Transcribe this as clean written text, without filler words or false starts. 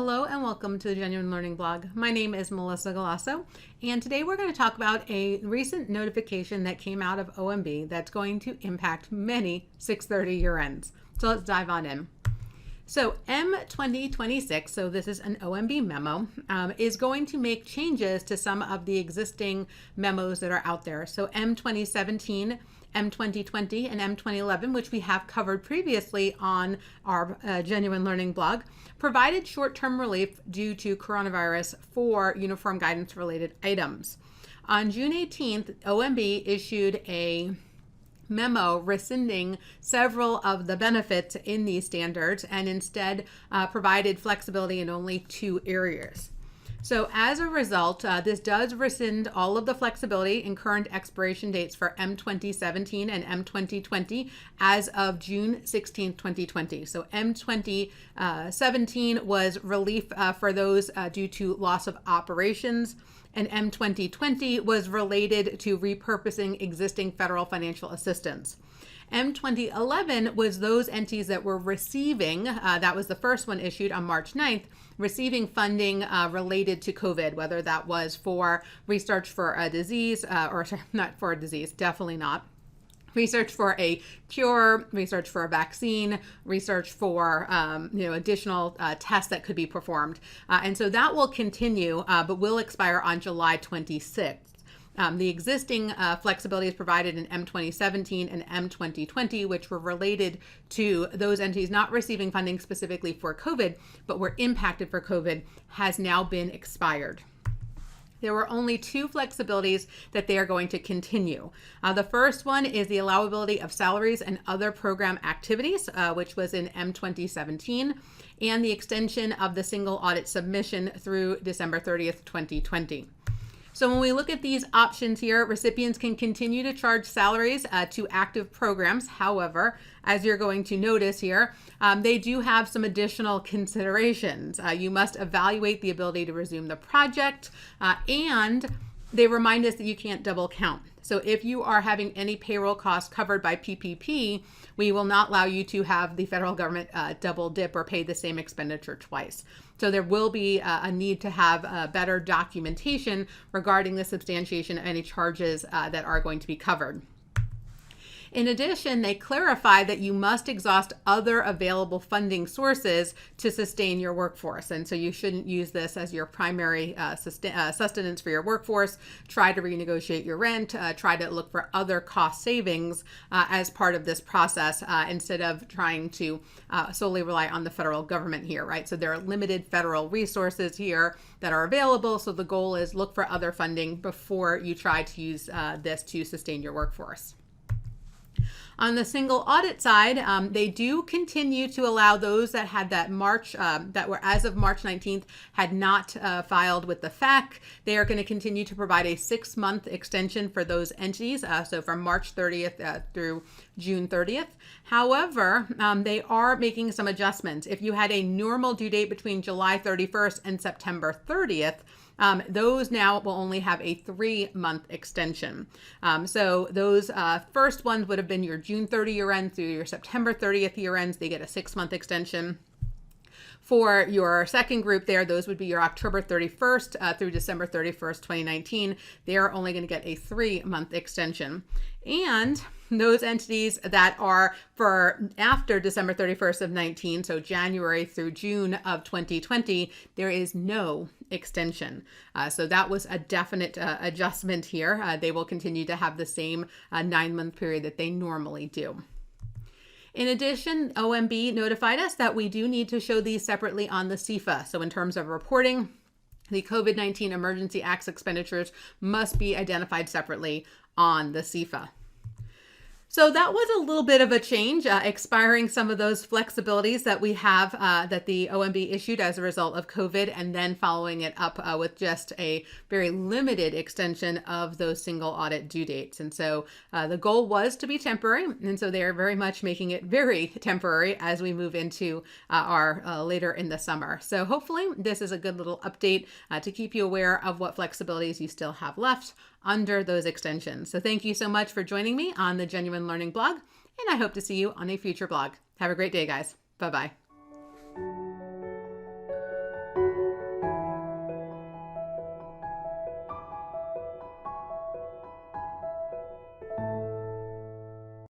Hello and welcome to the Genuine Learning Blog. My name is Melissa Galasso, and today we're going to talk about a recent notification that came out of OMB that's going to impact many 630 year ends. So let's dive on in. So M 2026, so this is an OMB memo, is going to make changes to some of the existing memos that are out there. So M 2017, M 2020, and M 2011, which we have covered previously on our Genuine Learning blog, provided short-term relief due to coronavirus for uniform guidance related items. On June 18th, OMB issued a memo rescinding several of the benefits in these standards and instead provided flexibility in only two areas. So as a result, this does rescind all of the flexibility in current expiration dates for M 2017 and M 2020 as of June 16, 2020. So M 2017 was relief for those due to loss of operations, and M 2020 was related to repurposing existing federal financial assistance. M 2011 was those entities that were receiving, that was the first one issued on March 9th, receiving funding related to COVID, whether that was for research for a disease, or not for a disease, definitely not. Research for a cure, research for a vaccine, research for additional tests that could be performed. And so that will continue, but will expire on July 26th. The existing flexibility is provided in M 2017 and M 2020, which were related to those entities not receiving funding specifically for COVID, but were impacted for COVID, has now been expired. There were only two flexibilities that they are going to continue. The first one is the allowability of salaries and other program activities, which was in M 2017, and the extension of the single audit submission through December 30th, 2020. So when we look at these options here, recipients can continue to charge salaries to active programs. However, as you're going to notice here, they do have some additional considerations. You must evaluate the ability to resume the project, and they remind us that you can't double count. So if you are having any payroll costs covered by PPP, we will not allow you to have the federal government double dip or pay the same expenditure twice. So there will be a need to have better documentation regarding the substantiation of any charges that are going to be covered. In addition, they clarify that you must exhaust other available funding sources to sustain your workforce. And so you shouldn't use this as your primary sustenance for your workforce. Try to renegotiate your rent, try to look for other cost savings as part of this process instead of trying to solely rely on the federal government here, right? So there are limited federal resources here that are available. So the goal is look for other funding before you try to use this to sustain your workforce. On the single audit side, they do continue to allow those that had that that were as of March 19th had not filed with the FAC. They are going to continue to provide a 6-month extension for those entities, so from March 30th through June 30th. However, they are making some adjustments. If you had a normal due date between July 31st and September 30th, those now will only have a 3-month extension. So those first ones would have been your June 30 year end through your September 30th year ends. They get a 6-month extension. For your second group there, those would be your October 31st through December 31st, 2019. They are only going to get a 3-month extension. And those entities that are for after December 31st of 19, so January through June of 2020, there is no extension. So that was a definite adjustment here. They will continue to have the same 9-month period that they normally do. In addition, OMB notified us that we do need to show these separately on the CFA. So in terms of reporting, the COVID-19 Emergency Acts expenditures must be identified separately on the CFA. So that was a little bit of a change, expiring some of those flexibilities that we have that the OMB issued as a result of COVID, and then following it up with just a very limited extension of those single audit due dates. And so the goal was to be temporary, and so they are very much making it very temporary as we move into our later in the summer. So hopefully this is a good little update to keep you aware of what flexibilities you still have left under those extensions. So thank you so much for joining me on the Genuine Learning blog, and I hope to see you on a future blog. Have a great day, guys. Bye-bye.